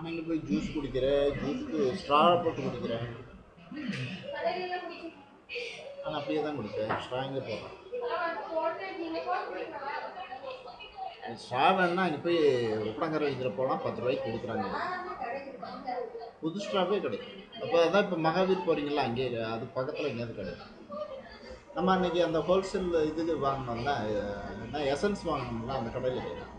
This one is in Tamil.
நீங்கள் போய் ஜூஸ் குடிக்கிற, ஜூஸ்க்கு ஸ்ட்ரா போட்டு குடிக்கிறேன். நான் அப்படியே தான் குடிப்பேன், ஸ்ட்ரா எங்கே போடுறேன். ஸ்ட்ரா வேணுன்னா அங்கே போய் உப்பங்கரை வைக்கிற போகலாம், 10 ரூபாய்க்கு கொடுக்குறாங்க. புது ஸ்ட்ராவே கிடைக்கும். அப்போ அதான் இப்போ மகாவீர் போகிறீங்களா, அங்கே அது பக்கத்தில் எங்கேயாவது கிடைக்கும். நம்ம அன்றைக்கி அந்த ஹோல்சேல் இதுக்கு வாங்கினோம்ல, என்ன எசன்ஸ் வாங்கினோம்ல, அந்த கடையில் கிடைக்கும்.